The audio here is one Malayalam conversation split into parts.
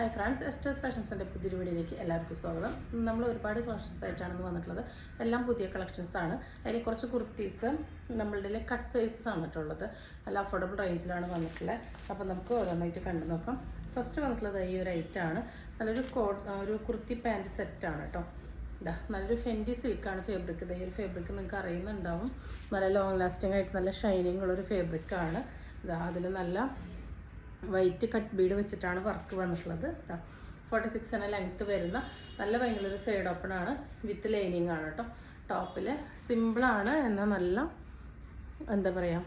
ഹായ് ഫ്രണ്ട്സ്, എസ്റ്റേഴ്സ് ഫാഷൻസിൻ്റെ പുതിയൊരു വീഡിയോയിലേക്ക് എല്ലാവർക്കും സ്വാഗതം. നമ്മൾ ഒരുപാട് കളക്ഷൻസ് ആയിട്ടാണ് വന്നിട്ടുള്ളത്. എല്ലാം പുതിയ കളക്ഷൻസ് ആണ്. അതിൽ കുറച്ച് കുർത്തീസ് നമ്മളുടെ കട്ട് സൈസസ് വന്നിട്ടുള്ളത്. നല്ല അഫോർഡബിൾ റേഞ്ചിലാണ് വന്നിട്ടുള്ളത്. അപ്പോൾ നമുക്ക് ഓരോന്നായിട്ട് കണ്ടു നോക്കാം. ഫസ്റ്റ് വന്നിട്ടുള്ളത് ഈ ഒരു ഐറ്റാണ്. നല്ലൊരു ഒരു കുർത്തി പാൻറ്റ് സെറ്റാണ് കേട്ടോ. ഇതാ നല്ലൊരു ഫെൻഡി സിൽക്കാണ് ഫാബ്രിക്. ഈ ഒരു ഫാബ്രിക് നിങ്ങൾക്ക് അറിയുന്നുണ്ടാവും. നല്ല ലോങ് ലാസ്റ്റിംഗ് ആയിട്ട് നല്ല ഷൈനിങ് ഉള്ളൊരു ഫാബ്രിക്കാണ്. ഇതാ അതിൽ നല്ല വൈറ്റ് കട്ട് ബീഡ് വെച്ചിട്ടാണ് വർക്ക് വന്നിട്ടുള്ളത്. 46 എന്ന ലെങ്ത്ത് വരുന്ന നല്ല ഭയങ്കര സൈഡ് ഓപ്പൺ ആണ്, വിത്ത് ലൈനിങ് ആണ് കേട്ടോ. ടോപ്പിൽ സിമ്പിളാണ് എന്നാൽ നല്ല എന്താ പറയുക,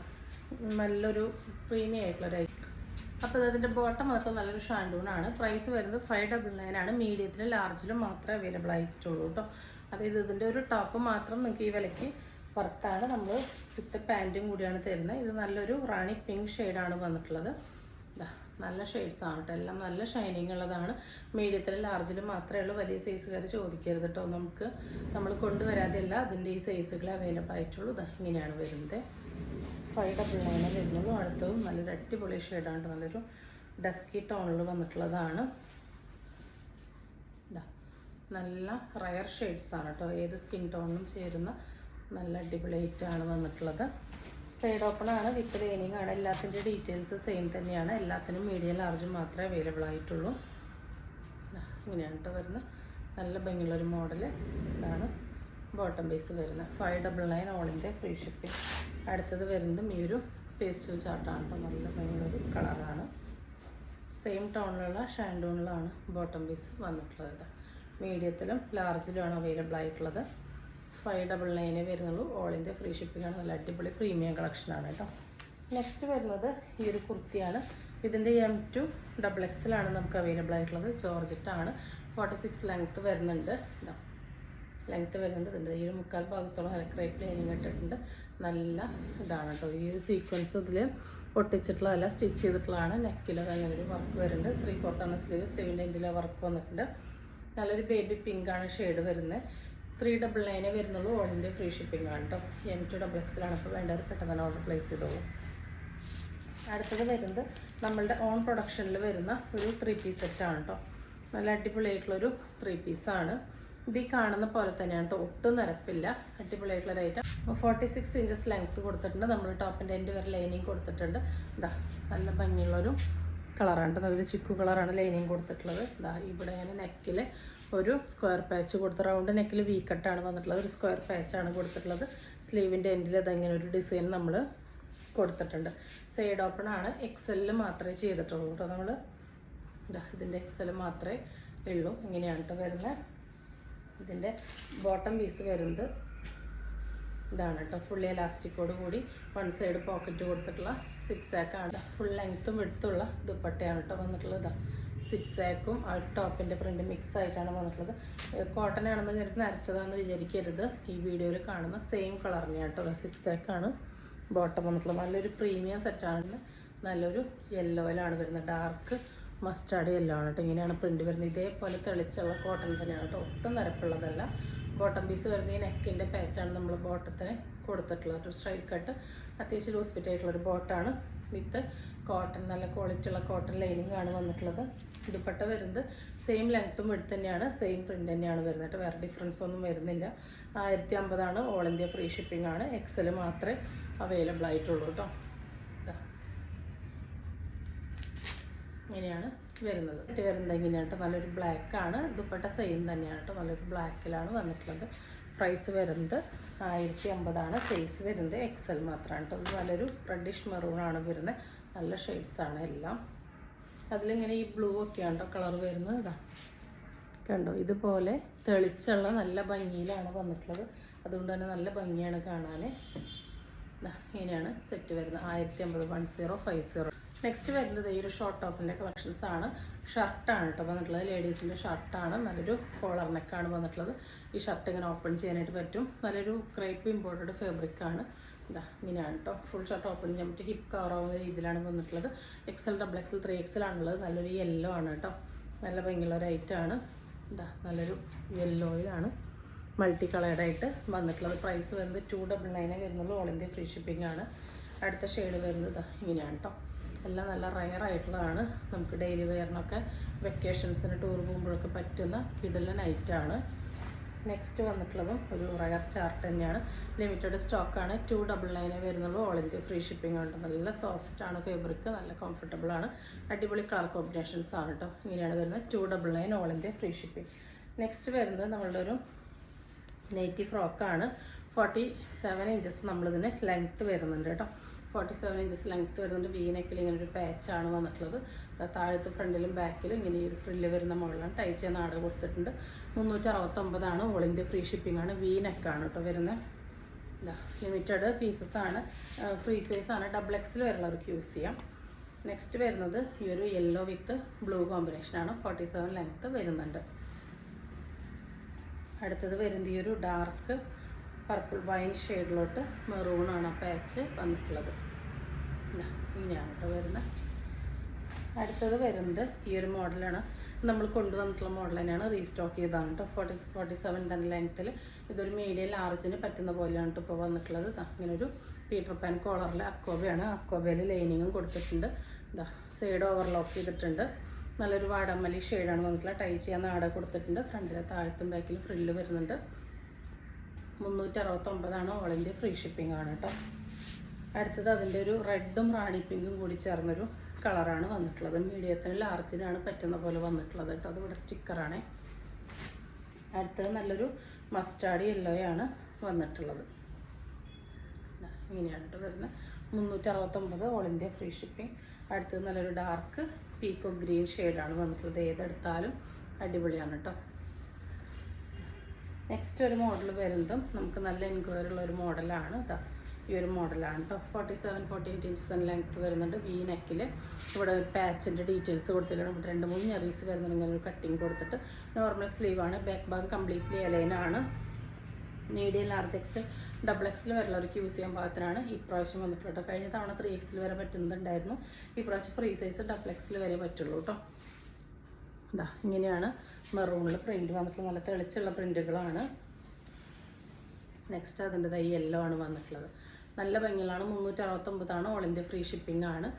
നല്ലൊരു പ്രീമിയം ആയിട്ടുള്ളൊരു ഐറ്റം. അപ്പോൾ അതിൻ്റെ ബോട്ടം മാത്രം നല്ലൊരു ഷാൻഡൂണാണ്. പ്രൈസ് വരുന്നത് 599 ആണ്. മീഡിയത്തിലും ലാർജിലും മാത്രമേ അവൈലബിൾ ആയിട്ടുള്ളൂ കേട്ടോ. അതായത് ഇതിൻ്റെ ഒരു ടോപ്പ് മാത്രം നിങ്ങൾക്ക് ഈ വിലയ്ക്ക് വർത്താണ്. നമ്മൾ വിത്ത് പാൻറ്റും കൂടിയാണ് തരുന്നത്. ഇത് നല്ലൊരു റാണി പിങ്ക് ഷെയ്ഡാണ് വന്നിട്ടുള്ളത്. നല്ല ഷെയ്ഡ്സാണ് കേട്ടോ. എല്ലാം നല്ല ഷൈനിങ് ഉള്ളതാണ്. മീഡിയത്തിലും ലാർജിലും മാത്രമേ ഉള്ളൂ. വലിയ സൈസുകാർ ചോദിക്കരുത് കേട്ടോ. നമ്മൾ കൊണ്ടുവരാതെയല്ല അതിൻ്റെ ഈ സൈസുകൾ അവൈലബിൾ ആയിട്ടുള്ളൂ. ഇങ്ങനെയാണ് വരുന്നത്. 599 വരുന്നുള്ളൂ. അടുത്തതും നല്ലൊരു അടിപൊളി ഷെയ്ഡാണ്. നല്ലൊരു ഡസ്കി ടോണിൽ വന്നിട്ടുള്ളതാണ്. നല്ല റയർ ഷെയ്ഡ്സാണ് കേട്ടോ. ഏത് സ്കിൻ ടോണിനും ചേരുന്ന നല്ല അടിപൊളിയായിട്ടാണ് വന്നിട്ടുള്ളത്. സൈഡ് ഓപ്പൺ ആണ്, വിത്ത് ലൈനിങ് ആണ്. എല്ലാത്തിൻ്റെ ഡീറ്റെയിൽസ് സെയിം തന്നെയാണ്. എല്ലാത്തിനും മീഡിയം ലാർജും മാത്രമേ അവൈലബിൾ ആയിട്ടുള്ളൂ. ഇങ്ങനെയാണ് കേട്ടോ വരുന്നത്. നല്ല ഭംഗിയുള്ളൊരു മോഡൽ. ഇതാണ് ബോട്ടം ബേസ് വരുന്നത്. 599 ഓൾ ഇന്ത്യ ഫ്രീ ഷിപ്പിംഗ്. അടുത്തത് വരുന്നതും ഈ ഒരു പേസ്റ്റൽ ചാർട്ടാണ് കേട്ടോ. നല്ല ഭംഗിയുള്ളൊരു കളറാണ്. സെയിം ടോണിലുള്ള ഷാൻഡൂണിലാണ് ബോട്ടം ബേസ് വന്നിട്ടുള്ളത്. മീഡിയത്തിലും ലാർജിലുമാണ് അവൈലബിൾ ആയിട്ടുള്ളത്. 599 വരുന്നുള്ളൂ. ഓൾ ഇന്ത്യ ഫ്രീ ഷിപ്പിംഗ് ആണ്. നല്ല അടിപൊളി പ്രീമിയം കളക്ഷനാണ് കേട്ടോ. നെക്സ്റ്റ് വരുന്നത് ഈ ഒരു കുർത്തിയാണ്. ഇതിൻ്റെ M2 XXL ആണ് നമുക്ക് അവൈലബിൾ ആയിട്ടുള്ളത്. ജോർജറ്റാണ്. 46 ലെങ്ത്ത് വരുന്നുണ്ട്. ലെങ്ത്ത് വരുന്നുണ്ട്. ഇതിൻ്റെ ഈ ഒരു മുക്കാൽ ഭാഗത്തോളം നല്ല ക്രേപ്പ് ലൈനിങ് ഇട്ടിട്ടുണ്ട്. നല്ല ഇതാണ് കേട്ടോ. ഈ ഒരു സീക്വൻസ് ഇതിൽ ഒട്ടിച്ചിട്ടുള്ളതല്ല, സ്റ്റിച്ച് ചെയ്തിട്ടുള്ളതാണ്. നെക്കിൽ അങ്ങനെ ഒരു വർക്ക് വരുന്നുണ്ട്. 3/4 ആണ് സ്ലീവിൻ്റെ എൻഡിലെ വർക്ക് വന്നിട്ടുണ്ട്. നല്ലൊരു ബേബി പിങ്ക് ആണ് ഷെയ്ഡ് വരുന്നത്. 399 വരുന്നുള്ളൂ. ഓൾ ഇന്ത്യ ഫ്രീ ഷിപ്പിംഗ് ആണ് കേട്ടോ. M2 XXL ആണ്. അപ്പോൾ വേണ്ടവർ പെട്ടെന്ന് ഓർഡർ പ്ലേസ് ചെയ്തോളൂ. അടുത്തത് വരുന്നത് നമ്മളുടെ ഓൺ പ്രൊഡക്ഷനിൽ വരുന്ന ഒരു 3 പീസ് സെറ്റാണ് കേട്ടോ. നല്ല അടിപൊളിയായിട്ടുള്ളൊരു 3 പീസാണ്. ഇത് ഈ കാണുന്ന പോലെ തന്നെയാണ് കേട്ടോ. ഒട്ടും നിരപ്പില്ല. അടിപൊളിയായിട്ടുള്ളൊരു ഐറ്റം. 46 ഇഞ്ചസ് ലെങ്ത്ത് കൊടുത്തിട്ടുണ്ട്. നമ്മൾ ടോപ്പിൻ്റെ എൻഡ് വരെ ലൈനിങ് കൊടുത്തിട്ടുണ്ട്. നല്ല ഭംഗിയുള്ളൊരു കളറാണ്. നല്ലൊരു ചിക്കു കളറാണ് ലൈനിങ് കൊടുത്തിട്ടുള്ളത്. ഇവിടെ ഇങ്ങനെ നെക്കിൽ ഒരു സ്ക്വയർ പാച്ച് കൊടുത്ത്, റൗണ്ട് നെക്കിൽ വി കട്ടാണ് വന്നിട്ടുള്ളത്. ഒരു സ്ക്വയർ പാച്ചാണ് കൊടുത്തിട്ടുള്ളത്. സ്ലീവിൻ്റെ എൻഡിൽ ഇതങ്ങനെ ഒരു ഡിസൈൻ നമ്മൾ കൊടുത്തിട്ടുണ്ട്. സൈഡ് ഓപ്പൺ ആണ്. XL മാത്രമേ ചെയ്തിട്ടുള്ളൂ കേട്ടോ. നമ്മൾ ഇതിൻ്റെ XL മാത്രമേ ഉള്ളൂ. ഇങ്ങനെയാണ് കേട്ടോ വരുന്നത്. ഇതിൻ്റെ ബോട്ടം പീസ് വരുന്നത് ഇതാണ് കേട്ടോ. ഫുള്ളി എലാസ്റ്റിക്കോട് കൂടി 1 സൈഡ് പോക്കറ്റ് കൊടുത്തിട്ടുള്ള 6 ആക്കാണ്. ഫുൾ ലെങ്ത്തും എടുത്തുള്ള ദുപ്പട്ടയാണ് കേട്ടോ വന്നിട്ടുള്ളത്. 6 ആക്കും ആ ടോപ്പിൻ്റെ പ്രിൻ്റ് മിക്സ് ആയിട്ടാണ് വന്നിട്ടുള്ളത്. കോട്ടൺ ആണെന്ന് കരുതി നരച്ചതാണെന്ന് വിചാരിക്കരുത്. ഈ വീഡിയോയിൽ കാണുന്ന സെയിം കളർ തന്നെയാണ് കേട്ടോ. 6 ആക്കാണ് ബോട്ടം വന്നിട്ടുള്ളത്. നല്ലൊരു പ്രീമിയം സെറ്റാണ്. നല്ലൊരു യെല്ലോയിലാണ് വരുന്നത്. ഡാർക്ക് മസ്റ്റാർഡ് യെല്ലോ ആണ് കേട്ടോ. ഇങ്ങനെയാണ് പ്രിൻ്റ് വരുന്നത്. ഇതേപോലെ തെളിച്ചുള്ള കോട്ടൺ തന്നെയാണ് കേട്ടോ. ഒട്ടും നിരപ്പുള്ളതല്ല. ബോട്ടം പീസ് വരുന്ന ഈ നെക്കിൻ്റെ പാച്ചാണ് നമ്മൾ ബോട്ടത്തിന് കൊടുത്തിട്ടുള്ളത്. ഒരു സ്ട്രൈറ്റ് കട്ട്, അത്യാവശ്യം ലൂസ് ഫിറ്റ് ആയിട്ടുള്ളൊരു ബോട്ടാണ്. വിത്ത് കോട്ടൺ, നല്ല ക്വാളിറ്റി ഉള്ള കോട്ടൺ ലൈനിങ് ആണ് വന്നിട്ടുള്ളത്. ദുപ്പട്ട വരുന്നത് സെയിം ലെങ്ത്തും എടുത്ത് തന്നെയാണ്. സെയിം പ്രിൻ്റ് തന്നെയാണ് വരുന്നത്. വേറെ ഡിഫറൻസ് ഒന്നും വരുന്നില്ല. 1050 ആണ്. ഓൾ ഇന്ത്യ ഫ്രീ ഷിപ്പിംഗ് ആണ്. XL മാത്രമേ അവൈലബിൾ ആയിട്ടുള്ളൂ കേട്ടോ. ഇങ്ങനെയാണ് വരുന്നത്. വരുന്നത് ഇങ്ങനെയാണ് കേട്ടോ. നല്ലൊരു ബ്ലാക്കാണ്. ദുപ്പട്ട സെയിം തന്നെയാണ് കേട്ടോ. നല്ലൊരു ബ്ലാക്കിലാണ് വന്നിട്ടുള്ളത്. പ്രൈസ് വരുന്നത് 1050 ആണ്. സൈസ് വരുന്നത് XL മാത്രമാണ് കേട്ടോ. ഇത് നല്ലൊരു റെഡിഷ് മെറൂണാണ് വരുന്നത്. നല്ല ഷെയ്ഡ്സാണ് എല്ലാം. അതിലിങ്ങനെ ഈ ബ്ലൂ ഒക്കെയാണ് കേട്ടോ കളർ വരുന്നത്. കണ്ടോ, ഇതുപോലെ തെളിച്ചുള്ള നല്ല ഭംഗിയിലാണ് വന്നിട്ടുള്ളത്. അതുകൊണ്ട് തന്നെ നല്ല ഭംഗിയാണ് കാണാൻ. ഇങ്ങനെയാണ് സെറ്റ് വരുന്നത്. 1050 1050. നെക്സ്റ്റ് വരുന്നത് ഈ ഒരു ഷോർട്ട് ടോപ്പിൻ്റെ കളക്ഷൻസ് ആണ്. ഷർട്ടാണ് കേട്ടോ വന്നിട്ടുള്ളത്. ലേഡീസിൻ്റെ ഷർട്ടാണ്. നല്ലൊരു കോളർ നെക്കാണ് വന്നിട്ടുള്ളത്. ഈ ഷർട്ട് ഇങ്ങനെ ഓപ്പൺ ചെയ്യാനായിട്ട് പറ്റും. നല്ലൊരു ക്രേപ്പ് ഇമ്പോർട്ടഡ് ഫാബ്രിക്കാണ്. ഇങ്ങനെയാണ് കേട്ടോ. ഫുൾ ഷർട്ട് ഓപ്പൺ ചെയ്യാൻ പറ്റും. ഹിപ്പ് കവർ ആവുന്ന രീതിയിലാണ് വന്നിട്ടുള്ളത്. XL, XXL, 3XL ആണുള്ളത്. നല്ലൊരു യെല്ലോ ആണ് കേട്ടോ. നല്ല ഭംഗിയുള്ള ഒരു ഐറ്റമാണ്. നല്ലൊരു യെല്ലോയിലാണ് മൾട്ടി കളേർഡായിട്ട് വന്നിട്ടുള്ളത്. പ്രൈസ് വരുന്നത് 299 വരുന്നുള്ളൂ. ഓൾ ഇന്ത്യ ഫ്രീ ഷിപ്പിംഗ് ആണ്. അടുത്ത ഷെയ്ഡ് വരുന്നത് ഇങ്ങനെയാണ് കേട്ടോ. എല്ലാം നല്ല റയർ ആയിട്ടുള്ളതാണ്. നമുക്ക് ഡെയിലി വെയറിനൊക്കെ വെക്കേഷൻസിന് ടൂർ പോകുമ്പോഴൊക്കെ പറ്റുന്ന കിടിലൻ ഐറ്റാണ്. നെക്സ്റ്റ് വന്നിട്ടുള്ളതും ഒരു റയർ ചാർട്ട് തന്നെയാണ്. ലിമിറ്റഡ് സ്റ്റോക്കാണ്. 299 വരുന്നുള്ളൂ. ഓൾ ഇന്ത്യ ഫ്രീ ഷിപ്പിംഗ് ഉണ്ട്. നല്ല സോഫ്റ്റ് ആണ് ഫാബ്രിക്, നല്ല കംഫർട്ടബിൾ ആണ്. അടിപൊളി കളർ കോമ്പിനേഷൻസ് ആണ് കേട്ടോ. ഇങ്ങനെയാണ് വരുന്നത്. 299 all India free shipping. Next വരുന്നത് നമ്മളുടെ ഒരു നൈറ്റി ഫ്രോക്കാണ്. 47 ഇഞ്ചസ് നമ്മളിതിന് ലെങ്ത്ത് വരുന്നുണ്ട് കേട്ടോ. 47 ഇഞ്ചസ് ലെങ്ത്ത് വരുന്നുണ്ട്. വീനെക്കിൽ ഇങ്ങനെ ഒരു പാച്ചാണ് വന്നിട്ടുള്ളത്. താഴത്ത് ഫ്രണ്ടിലും ബാക്കിലും ഇങ്ങനെ ഒരു ഫ്രില്ല് വരുന്ന മുകളിലാണ് ടൈ ചെയ്യുന്ന നാട് കൊടുത്തിട്ടുണ്ട്. 369 ഓൾ ഇന്ത്യ ഫ്രീ ഷിപ്പിംഗ് ആണ്. വീനെക്കാണ് കേട്ടോ വരുന്നത്. ലിമിറ്റഡ് പീസസ് ആണ്. ഫ്രീ സൈസ് ആണ്. XXL വരുന്നവർക്ക് യൂസ് ചെയ്യാം. നെക്സ്റ്റ് വരുന്നത് ഈ ഒരു യെല്ലോ വിത്ത് ബ്ലൂ കോമ്പിനേഷനാണ്. 47 ലെങ്ത്ത് വരുന്നുണ്ട്. അടുത്തത് വരുന്നത് ഈ ഒരു ഡാർക്ക് പർപ്പിൾ വൈൻ ഷെയ്ഡിലോട്ട് മെറൂണാണ് ആ പാച്ച് വന്നിട്ടുള്ളത്. ഇങ്ങനെയാണ് കേട്ടോ വരുന്നത്. അടുത്തത് വരുന്നത് ഈ ഒരു മോഡലാണ്. നമ്മൾ കൊണ്ടുവന്നിട്ടുള്ള മോഡൽ തന്നെയാണ്. റീസ്റ്റോക്ക് ചെയ്താണ് കേട്ടോ. 47 തന്നെ ലെങ്ത്തിൽ. ഇതൊരു മീഡിയം ലാർജിന് പറ്റുന്ന പോലെയാണ് കേട്ടോ ഇപ്പോൾ വന്നിട്ടുള്ളത്. ഇങ്ങനെ ഒരു പീറ്റർ പാൻ കോളറിൽ അക്കോബയാണ്. അക്കോബയിൽ ലൈനിങ്ങും കൊടുത്തിട്ടുണ്ട്. സൈഡ് ഓവർലോക്ക് ചെയ്തിട്ടുണ്ട്. നല്ലൊരു വാടാമല്ലി ഷെയ്ഡാണ് വന്നിട്ടുള്ളത്. ടൈ ചെയ്യാൻ നാട കൊടുത്തിട്ടുണ്ട്. ഫ്രണ്ടിലെ താഴത്തും ബാക്കിലും ഫ്രില്ല് വരുന്നുണ്ട്. 369 ഓൾ ഇന്ത്യ ഫ്രീ ഷിപ്പിംഗ് ആണ് കേട്ടോ. അടുത്തത് അതിൻ്റെ ഒരു റെഡും റാണി പിങ്കും കൂടി ചേർന്നൊരു കളറാണ് വന്നിട്ടുള്ളത്. മീഡിയത്തിന് ലാർജിനാണ് പറ്റുന്ന പോലെ വന്നിട്ടുള്ളത് കേട്ടോ. അതിവിടെ സ്റ്റിക്കറാണ്. അടുത്തത് നല്ലൊരു മസ്റ്റാർഡ് യെല്ലോയാണ് വന്നിട്ടുള്ളത്. ഇങ്ങനെയാണ് കേട്ടോ വരുന്നത്. 369 ഓൾ ഇന്ത്യ ഫ്രീ ഷിപ്പിംഗ്. അടുത്തത് നല്ലൊരു ഡാർക്ക് പീക്കോ ഗ്രീൻ ഷെയ്ഡാണ് വന്നിട്ടുള്ളത്. ഏതെടുത്താലും അടിപൊളിയാണ് കേട്ടോ. നെക്സ്റ്റ് ഒരു മോഡൽ വരുന്നതും നമുക്ക് നല്ല എൻക്വയറി ഉള്ള ഒരു മോഡലാണ്. ഈ ഒരു മോഡലാണ് കേട്ടോ. 47-48 ഇഞ്ചസ് ലെങ്ത്ത് വരുന്നുണ്ട്. വി നെക്കിൽ ഇവിടെ പാച്ചിൻ്റെ ഡീറ്റെയിൽസ് കൊടുത്തിട്ടുണ്ട്. ഇവിടെ 2-3 ഞെറീസ് വരുന്നുണ്ട്. ഇങ്ങനെ ഒരു കട്ടിങ് കൊടുത്തിട്ട് നോർമൽ സ്ലീവാണ്. ബാക്ക് ഭാഗം കംപ്ലീറ്റ്ലി അലൈനാണ്. മീഡിയം ലാർജ് XXL വരുന്നവർക്ക് യൂസ് ചെയ്യാൻ പാകത്തിനാണ് ഈ പ്രാവശ്യം വന്നിട്ടുള്ളത്. കഴിഞ്ഞ തവണ 3XL വരെ പറ്റുന്നുണ്ടായിരുന്നു. ഈ പ്രാവശ്യം ഫ്രീ സൈസ് XXL വരെ പറ്റുള്ളൂ കേട്ടോ. ഇങ്ങനെയാണ് മെറൂണിൽ പ്രിൻറ്റ് വന്നിട്ടുള്ളത്. നല്ല തെളിച്ചുള്ള പ്രിൻറ്റുകളാണ്. നെക്സ്റ്റ് അതിൻ്റെ യെല്ലോ ആണ് വന്നിട്ടുള്ളത്. നല്ല ഭംഗികളാണ്. 369 ഓൾ ഇന്ത്യ ഫ്രീ ഷിപ്പിംഗ് ആണ്.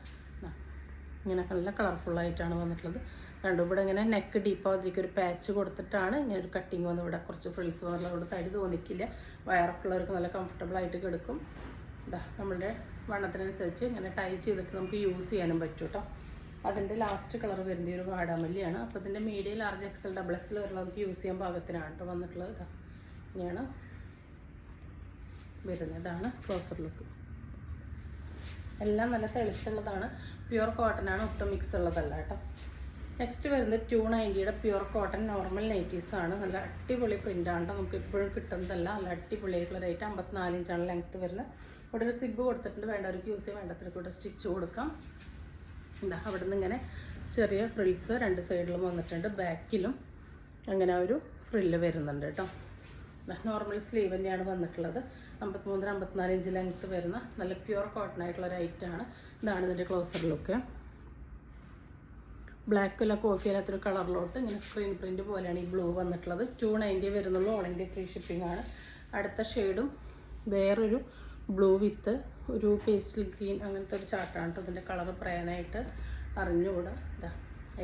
ഇങ്ങനെ നല്ല കളർഫുള്ളായിട്ടാണ് വന്നിട്ടുള്ളത്. കണ്ടു ഇവിടെ ഇങ്ങനെ നെക്ക് ഡീപ്പാതിരിക്കും ഒരു പാച്ച് കൊടുത്തിട്ടാണ് ഇങ്ങനെ ഒരു കട്ടിങ് വന്ന് ഇവിടെ കുറച്ച് ഫ്രിൽസ് വന്നിട്ടുള്ളത്. ഇവിടെ തടി തോന്നിക്കില്ല. വയറൊക്കെയുള്ളവർക്ക് നല്ല കംഫർട്ടബിൾ ആയിട്ട് കിടക്കും. നമ്മളുടെ വണ്ണത്തിനനുസരിച്ച് ഇങ്ങനെ ടൈ ചെയ്തിട്ട് നമുക്ക് യൂസ് ചെയ്യാനും പറ്റും കേട്ടോ. അതിൻ്റെ ലാസ്റ്റ് കളർ വരുന്നത് ഒരു വാടാമല്ലിയാണ്. അപ്പോൾ ഇതിൻ്റെ മീഡിയം ലാർജ് XXL വരുന്നവർക്ക് യൂസ് ചെയ്യാൻ പാകത്തിനാണ് കേട്ടോ വന്നിട്ടുള്ളത്. ഇങ്ങനെയാണ് വരുന്നത്. ഇതാണ് ക്ലോസർ ലുക്ക്. എല്ലാം നല്ല തെളിച്ചുള്ളതാണ്. പ്യുവർ കോട്ടൺ ആണ്. ഒട്ടും മിക്സ് ഉള്ളതല്ല കേട്ടോ. നെക്സ്റ്റ് വരുന്നത് 290 പ്യുവർ കോട്ടൺ നോർമൽ നൈറ്റീസാണ്. നല്ല അടിപൊളി പ്രിൻ്റാണ് കേട്ടോ. നമുക്ക് എപ്പോഴും കിട്ടുന്നതല്ല. നല്ല അടിപൊളിയായിട്ടുള്ള റേറ്റ്. 54 ഇഞ്ചാണ് ലെങ്ത്ത് വരുന്നത്. ഇവിടെ ഒരു സിബ് കൊടുത്തിട്ടുണ്ട്. വേണ്ടവർക്ക് യൂസ് ചെയ്യാൻ, വേണ്ടവർക്ക് ഇവിടെ സ്റ്റിച്ച് കൊടുക്കാം. അവിടെ നിന്ന് ഇങ്ങനെ ചെറിയ ഫ്രിൽസ് 2 സൈഡിലും വന്നിട്ടുണ്ട്. ബാക്കിലും അങ്ങനെ ഒരു ഫ്രില്ല് വരുന്നുണ്ട് കേട്ടോ. നോർമൽ സ്ലീവ് തന്നെയാണ് വന്നിട്ടുള്ളത്. 53-54 ഇഞ്ച് ലെങ്ത്ത് വരുന്ന നല്ല പ്യുവർ കോട്ടൺ ആയിട്ടുള്ള ഒരു ഐറ്റാണ്. ഇതാണ് ഇതിൻ്റെ ക്ലോസർ ലുക്ക്. ബ്ലാക്കില്ല കോഫി അല്ലാത്തൊരു കളറിലോട്ട് ഇങ്ങനെ സ്ക്രീൻ പ്രിൻറ്റ് പോലെയാണ് ഈ ബ്ലൂ വന്നിട്ടുള്ളത്. 290 വരുന്നുള്ളൂ. ഓൾ ഇന്ത്യ ഫ്രീ ഷിപ്പിംഗ് ആണ്. അടുത്ത ഷെയ്ഡും വേറൊരു ബ്ലൂ വിത്ത് ഒരു പേസ്റ്റൽ ഗ്രീൻ അങ്ങനത്തെ ഒരു ചാർട്ടാണ് കേട്ടോ. ഇതിൻ്റെ കളർ പറയാനായിട്ട് അറിഞ്ഞുകൂടാ.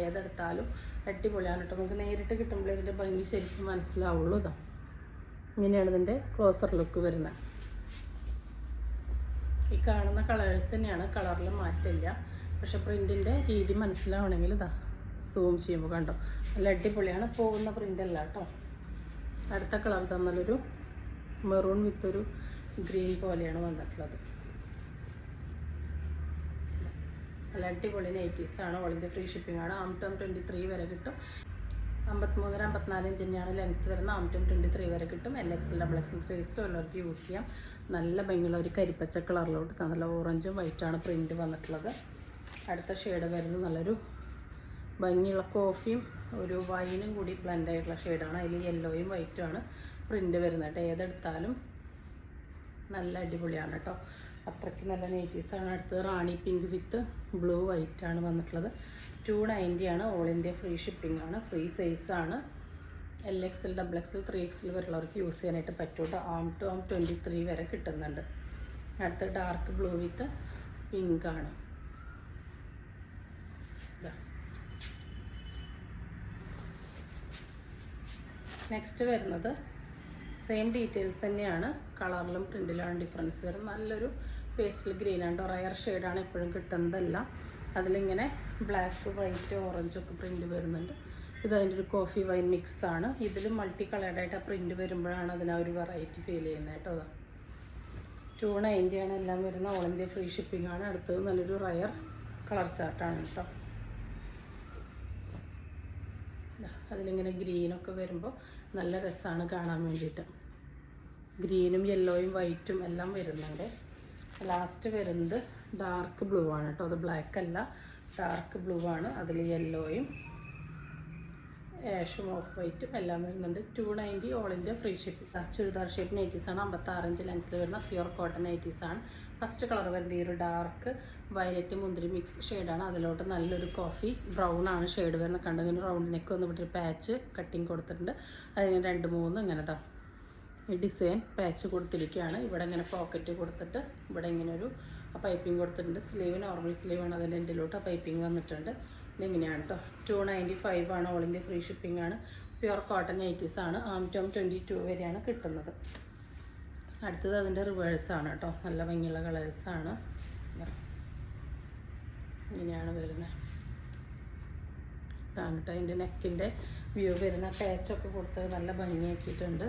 ഏതെടുത്താലും അടിപൊളിയാണ് കേട്ടോ. നമുക്ക് നേരിട്ട് കിട്ടുമ്പോഴേ ഇതിൻ്റെ ഭംഗി ശരിക്കും മനസ്സിലാവുള്ളൂ. ഇങ്ങനെയാണ് ഇതിൻ്റെ ക്ലോസർ ലുക്ക് വരുന്നത്. ഈ കാണുന്ന കളേഴ്സ് തന്നെയാണ്. കളറിൽ മാറ്റില്ല. പക്ഷെ പ്രിൻറ്റിൻ്റെ രീതി മനസ്സിലാവണമെങ്കിൽ സൂം ചെയ്യുമ്പോൾ കണ്ടോ നല്ല അടിപൊളിയാണ്. പോകുന്ന പ്രിൻ്റ് അല്ല കേട്ടോ. അടുത്ത കളർ തമ്മിലൊരു മെറൂൺ വിത്തൊരു ഗ്രീൻ പോലെയാണ് വന്നിട്ടുള്ളത്. നല്ല അടിപൊളി നൈറ്റീസാണ്. ഓൾ ഇന്ത്യ ഫ്രീ ഷിപ്പിംഗ് ആണ്. ആംടം 23 വരെ കിട്ടും. 53-54 ഇഞ്ച് തന്നെയാണ് ലെങ്ത്ത് വരുന്നത്. ആംടം 23 വരെ കിട്ടും. LXL XXL 3XL ഉള്ളവർക്ക് യൂസ് ചെയ്യാം. നല്ല ഭംഗിയുള്ള ഒരു കരിപ്പച്ച കളറിലോട്ട് നല്ല ഓറഞ്ചും വൈറ്റാണ് പ്രിൻറ്റ് വന്നിട്ടുള്ളത്. അടുത്ത ഷെയ്ഡ് വരുന്നത് നല്ലൊരു ഭംഗിയുള്ള കോഫിയും ഒരു വൈനും കൂടി ബ്ലെൻഡ് ആയിട്ടുള്ള ഷെയ്ഡാണ്. അതിൽ യെല്ലോയും വൈറ്റുമാണ് പ്രിൻറ്റ് വരുന്നത് കേട്ടോ. ഏതെടുത്താലും നല്ല അടിപൊളിയാണ് കേട്ടോ. അത്രയ്ക്ക് നല്ല നൈറ്റീസാണ്. അടുത്തത് റാണി പിങ്ക് വിത്ത് ബ്ലൂ വൈറ്റാണ് വന്നിട്ടുള്ളത്. 290 ആണ്. ഓൾ ഇന്ത്യ ഫ്രീ ഷിപ്പിംഗ് ആണ്. ഫ്രീ സൈസാണ്. LXL XXL 3XL വരെയുള്ളവർക്ക് യൂസ് ചെയ്യാനായിട്ട് പറ്റും കേട്ടോ. ആം 23 വരെ കിട്ടുന്നുണ്ട്. അടുത്ത ഡാർക്ക് ബ്ലൂ വിത്ത് പിങ്ക് ആണ്. നെക്സ്റ്റ് വരുന്നത് സെയിം ഡീറ്റെയിൽസ് തന്നെയാണ്, കളറിലും പ്രിൻറ്റിലാണ് ഡിഫറൻസ് വരുന്നത്. നല്ലൊരു പേസ്റ്റൽ ഗ്രീനാണ്, റയർ ഷെയ്ഡാണ്, എപ്പോഴും കിട്ടുന്നതല്ല. അതിലിങ്ങനെ ബ്ലാക്ക്, വൈറ്റ്, ഓറഞ്ചൊക്കെ പ്രിൻറ്റ് വരുന്നുണ്ട്. ഇതതിൻ്റെ ഒരു കോഫി വൈൻ മിക്സാണ്. ഇതിൽ മൾട്ടി കളേർഡായിട്ട് ആ പ്രിൻറ്റ് വരുമ്പോഴാണ് അതിന് ഒരു വെറൈറ്റി ഫീൽ ചെയ്യുന്നത് കേട്ടോ. അതാ 290 ആണ് എല്ലാം വരുന്ന. ഓൾ ഇന്ത്യ ഫ്രീ ഷിപ്പിംഗ് ആണ്. അടുത്തത് നല്ലൊരു റയർ കളർ ചാർട്ടാണ് കേട്ടോ. അതിലിങ്ങനെ ഗ്രീനൊക്കെ വരുമ്പോൾ നല്ല രസമാണ് കാണാൻ വേണ്ടിയിട്ട്. ഗ്രീനും യെല്ലോയും വൈറ്റും എല്ലാം വരുന്നുണ്ട്. ലാസ്റ്റ് വരുന്നത് ഡാർക്ക് ബ്ലൂ ആണ് കേട്ടോ. അത് ബ്ലാക്ക് അല്ല, ഡാർക്ക് ബ്ലൂ ആണ്. അതിൽ യെല്ലോയും ആഷും ഓഫ് വൈറ്റും എല്ലാം വരുന്നുണ്ട്. 290 all India free shipping. Churidar shape നൈറ്റീസാണ്. 56 ഇഞ്ച് ലെങ്ത്തിൽ വരുന്ന പ്യുർ കോട്ടൺ നൈറ്റീസാണ്. ഫസ്റ്റ് കളർ വരുന്നത് ഈ ഒരു ഡാർക്ക് വയലറ്റ് മുന്തിരി മിക്സ് ഷെയ്ഡാണ്. അതിലോട്ട് നല്ലൊരു കോഫി ബ്രൗൺ ആണ് ഷെയ്ഡ് വരുന്നത്. കണ്ടിങ്ങനെ റൗണ്ട് നെക്ക് വന്ന് ഇവിടെ ഒരു പാച്ച് കട്ടിങ് കൊടുത്തിട്ടുണ്ട്. അതിങ്ങനെ 2-3 ഇങ്ങനെ ഈ ഡിസൈൻ പാച്ച് കൊടുത്തിരിക്കുകയാണ്. ഇവിടെ ഇങ്ങനെ പോക്കറ്റ് കൊടുത്തിട്ട് ഇവിടെ ഇങ്ങനെ ഒരു പൈപ്പിംഗ് കൊടുത്തിട്ടുണ്ട്. സ്ലീവ് നോർമൽ സ്ലീവാണ്. അതിൻ്റെ എൻഡിലോട്ട് ആ പൈപ്പിംഗ് വന്നിട്ടുണ്ട്. ഇതിങ്ങനെയാണ് കേട്ടോ. 295 ആണ്. ഓൾ ഇന്ത്യ ഫ്രീ ഷിപ്പിംഗ് ആണ്. പ്യുർ കോട്ടൺ നൈറ്റീസാണ്. ആംറ്റോം 22 വരെയാണ് കിട്ടുന്നത്. അടുത്തത് അതിൻ്റെ റിവേഴ്സാണ് കേട്ടോ. നല്ല ഭംഗിയുള്ള കളേഴ്സാണ്. ഇങ്ങനെയാണ് വരുന്നത്. ഇതാണ് കേട്ടോ അതിൻ്റെ നെക്കിൻ്റെ വ്യൂ വരുന്ന പാച്ചൊക്കെ കൊടുത്ത് നല്ല ഭംഗിയാക്കിയിട്ടുണ്ട്.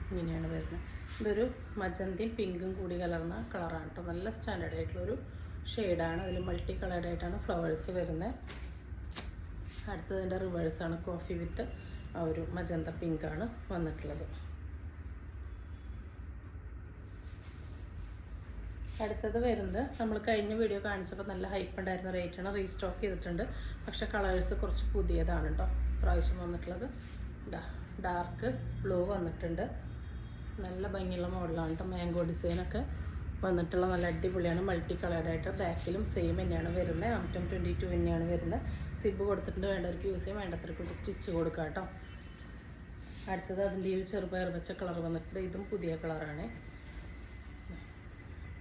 ഇങ്ങനെയാണ് വരുന്നത്. ഇതൊരു മജന്തയും പിങ്കും കൂടി കലർന്ന കളറാണ് കേട്ടോ. നല്ല സ്റ്റാൻഡേർഡ് ആയിട്ടുള്ളൊരു ഷെയ്ഡാണ്. അതിൽ മൾട്ടി കളേർഡായിട്ടാണ് ഫ്ലവേഴ്സ് വരുന്നത്. അടുത്തതിൻ്റെ റിവേഴ്സാണ്. കോഫി വിത്ത് ആ ഒരു മജന്ത പിങ്കാണ് വന്നിട്ടുള്ളത്. അടുത്തത് വരുന്നത് നമ്മൾ കഴിഞ്ഞ വീഡിയോ കാണിച്ചപ്പോൾ നല്ല ഹൈപ്പ് ഉണ്ടായിരുന്ന റേറ്റാണ്. റീസ്റ്റോക്ക് ചെയ്തിട്ടുണ്ട്. പക്ഷേ കളേഴ്സ് കുറച്ച് പുതിയതാണ് കേട്ടോ പ്രാവശ്യം വന്നിട്ടുള്ളത്. ഡാർക്ക് ബ്ലൂ വന്നിട്ടുണ്ട്. നല്ല ഭംഗിയുള്ള മോഡലാണ് കേട്ടോ. മാംഗോ ഡിസൈനൊക്കെ വന്നിട്ടുള്ള നല്ല അടിപൊളിയാണ്. മൾട്ടി കളേർഡായിട്ട് ബാക്കിലും സെയിം തന്നെയാണ് വരുന്നത്. ആംറ്റം 22 തന്നെയാണ് വരുന്നത്. സിബ് കൊടുത്തിട്ടുണ്ട്. വേണ്ടവർക്ക് യൂസ് ചെയ്യാം, വേണ്ടവർക്ക് സ്റ്റിച്ച് കൊടുക്കാം കേട്ടോ. അടുത്തത് അതിൻ്റെ ഈ ഒരു ചെറുപയർ വെച്ച കളർ വന്നിട്ടുണ്ട്. ഇതും പുതിയ കളറാണ്.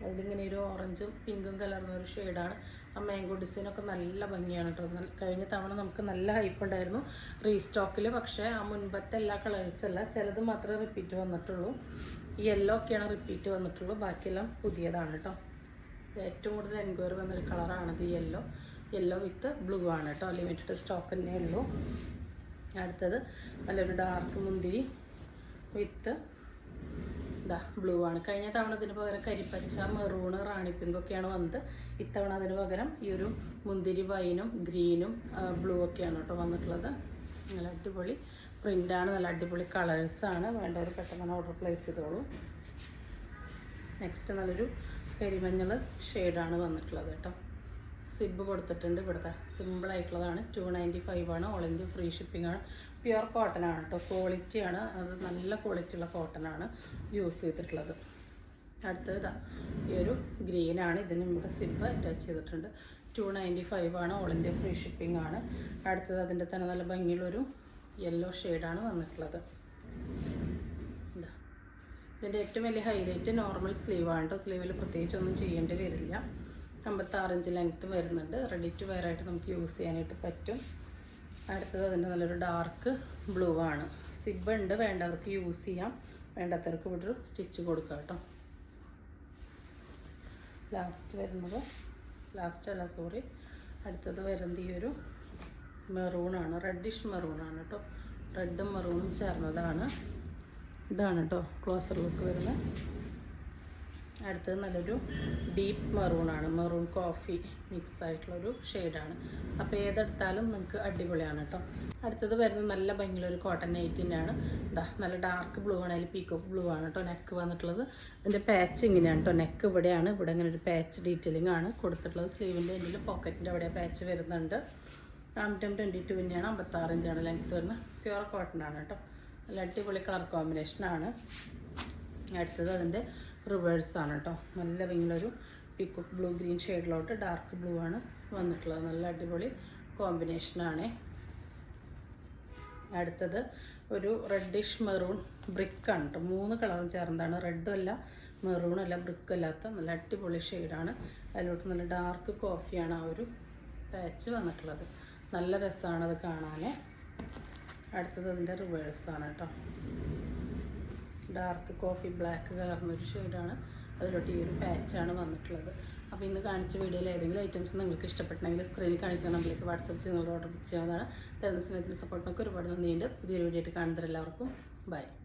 അതിലിങ്ങനെ ഒരു ഓറഞ്ചും പിങ്കും കലർന്ന ഒരു ഷെയ്ഡാണ്. ആ മാംഗോ ഡിസൈനൊക്കെ നല്ല ഭംഗിയാണ് കേട്ടോ. കഴിഞ്ഞ തവണ നമുക്ക് നല്ല ഹൈപ്പ് ഉണ്ടായിരുന്നു റീസ്റ്റോക്കിൽ. പക്ഷേ ആ മുൻപത്തെ എല്ലാ കളേഴ്സും അല്ല, ചിലത് മാത്രമേ റിപ്പീറ്റ് വന്നിട്ടുള്ളൂ. ഈ യെല്ലോ ഒക്കെയാണ് റിപ്പീറ്റ് വന്നിട്ടുള്ളൂ. ബാക്കിയെല്ലാം പുതിയതാണ് കേട്ടോ. ഏറ്റവും കൂടുതൽ എൻക്വയറി വന്നൊരു കളറാണത് യെല്ലോ വിത്ത് ബ്ലൂ ആണ് കേട്ടോ. ലിമിറ്റഡ് സ്റ്റോക്ക് തന്നെ ഉള്ളൂ. അടുത്തത് നല്ലൊരു ഡാർക്ക് മുന്തിരി വിത്ത് ബ്ലൂ ആണ്. കഴിഞ്ഞ തവണ അതിന് പകരം കരിപ്പച്ച, മെറൂണ്, റാണി പിങ്കൊക്കെയാണ് വന്നത്. ഇത്തവണ അതിന് പകരം ഈ ഒരു മുന്തിരി വൈനും ഗ്രീനും ബ്ലൂ ഒക്കെയാണ് കേട്ടോ വന്നിട്ടുള്ളത്. നല്ല അടിപൊളി പ്രിൻ്റാണ്. നല്ല അടിപൊളി കളേഴ്സാണ്. വേണ്ടവർ പെട്ടെന്ന് ഓർഡർ പ്ലേസ് ചെയ്തോളൂ. നെക്സ്റ്റ് നല്ലൊരു കരിമഞ്ഞൾ ഷെയ്ഡാണ് വന്നിട്ടുള്ളത് കേട്ടോ. സിബ് കൊടുത്തിട്ടുണ്ട്. ഇവിടുത്തെ സിമ്പിളായിട്ടുള്ളതാണ്. 295 ആണ്. ഓൾ ഇന്ത്യ ഫ്രീ ഷിപ്പിംഗ് ആണ്. പ്യുർ കോട്ടൺ ആണ് കേട്ടോ. ക്വാളിറ്റിയാണ്. അത് നല്ല ക്വാളിറ്റിയുള്ള കോട്ടൺ ആണ് യൂസ് ചെയ്തിട്ടുള്ളത്. അടുത്തത് ഈ ഒരു ഗ്രീനാണ്. ഇതിന് ഇവിടെ സിബ് അറ്റാച്ച് ചെയ്തിട്ടുണ്ട്. 295 ആണ്. ഓൾ ഇന്ത്യ ഫ്രീ ഷിപ്പിംഗ് ആണ്. അടുത്തത് അതിൻ്റെ തന്നെ നല്ല ഭംഗിയുള്ളൊരു യെല്ലോ ഷെയ്ഡാണ് വന്നിട്ടുള്ളത്. ഇതിൻ്റെ ഏറ്റവും വലിയ ഹൈലൈറ്റ് നോർമൽ സ്ലീവാണ് കേട്ടോ. സ്ലീവിൽ പ്രത്യേകിച്ച് ഒന്നും ചെയ്യേണ്ടി വരില്ല. 56 ഇഞ്ച് ലെങ്ത്തും വരുന്നുണ്ട്. റെഡി ടു വെയർ ആയിട്ട് നമുക്ക് യൂസ് ചെയ്യാനായിട്ട് പറ്റും. അടുത്തത് അതിൻ്റെ നല്ലൊരു ഡാർക്ക് ബ്ലൂ ആണ്. സിബ് ഉണ്ട്. വേണ്ടവർക്ക് യൂസ് ചെയ്യാം, വേണ്ടാത്തവർക്ക് ഇവിടെ ഒരു സ്റ്റിച്ച് കൊടുക്കാം കേട്ടോ. അടുത്തത് വരുന്നത് ഈ ഒരു മെറൂണാണ്. റെഡിഷ് മെറൂണാണ് കേട്ടോ. റെഡും മെറൂണും ചേർന്നതാണ്. ഇതാണ് കേട്ടോ ക്ലോസർ ലുക്ക് വരുന്നത്. അടുത്തത് നല്ലൊരു ഡീപ്പ് മെറൂണാണ്. മെറൂൺ കോഫി മിക്സ് ആയിട്ടുള്ളൊരു ഷെയ്ഡാണ്. അപ്പോൾ ഏതെടുത്താലും നിങ്ങൾക്ക് അടിപൊളിയാണ് കേട്ടോ. അടുത്തത് വരുന്നത് നല്ല ഭംഗിയുള്ളൊരു കോട്ടൺ നൈറ്റിൻ്റെയാണ്. നല്ല ഡാർക്ക് ബ്ലൂ ആണ്. അതിൽ പീക്കോക്ക് ബ്ലൂ ആണ് കേട്ടോ നെക്ക് വന്നിട്ടുള്ളത്. അതിൻ്റെ പാച്ച് ഇങ്ങനെയാണ് കേട്ടോ. നെക്ക് ഇവിടെയാണ്. ഇവിടെ ഇങ്ങനെ ഒരു പാച്ച് ഡീറ്റെയിലിംഗ് ആണ് കൊടുത്തിട്ടുള്ളത്. സ്ലീവിൻ്റെ എൻഡിൽ പോക്കറ്റിൻ്റെ അവിടെ പാച്ച് വരുന്നുണ്ട്. ആംറ്റം 22 തന്നെയാണ്. 56 ഇഞ്ചാണ് ലെങ്ത്ത് വരുന്നത്. പ്യുർ കോട്ടൺ ആണ് കേട്ടോ. നല്ല അടിപൊളി കളർ കോമ്പിനേഷനാണ്. അടുത്തത് അതിൻ്റെ റിവേഴ്സാണ് കേട്ടോ. നല്ല ഭംഗിയുള്ളൊരു പീക്കോക്ക് ബ്ലൂ ഗ്രീൻ ഷെയ്ഡിലോട്ട് ഡാർക്ക് ബ്ലൂ ആണ് വന്നിട്ടുള്ളത്. നല്ല അടിപൊളി കോമ്പിനേഷനാണ്. അടുത്തത് ഒരു റെഡിഷ് മെറൂൺ ബ്രിക്കാണ് കേട്ടോ. 3 കളറും ചേർന്നതാണ്. റെഡും അല്ല, മെറൂണും അല്ല, ബ്രിക്കും അല്ലാത്ത നല്ല അടിപൊളി ഷെയ്ഡാണ്. അതിലോട്ട് നല്ല ഡാർക്ക് കോഫിയാണ് ആ ഒരു പാച്ച് വന്നിട്ടുള്ളത്. നല്ല രസമാണ് അത് കാണാൻ. അടുത്തത് ഇതിൻ്റെ റിവേഴ്സാണ് കേട്ടോ. ഡാർക്ക് കോഫി ബ്ലാക്ക് കലർന്നൊരു ഷെയ്ഡാണ്. അതിലോട്ട് ഈ ഒരു പാച്ചാണ് വന്നിട്ടുള്ളത്. അപ്പോൾ ഇന്ന് കാണിച്ച വീഡിയോയിൽ ഏതെങ്കിലും ഐറ്റംസ് നിങ്ങൾക്ക് ഇഷ്ടപ്പെട്ടെങ്കിൽ സ്ക്രീനിൽ കാണിക്കുന്ന നമ്പറിലേക്ക് വാട്സപ്പ് ചെയ്ത് നിങ്ങൾ ഓർഡർ ചെയ്യാവുന്നതാണ്. തരുന്ന സ്നേഹത്തിന് സപ്പോർട്ടിനൊക്കെ ഒരുപാട് നന്ദിയുണ്ട്. പുതിയൊരു വീഡിയോ ആയിട്ട് കാണുന്നവരെല്ലാവർക്കും ബൈ.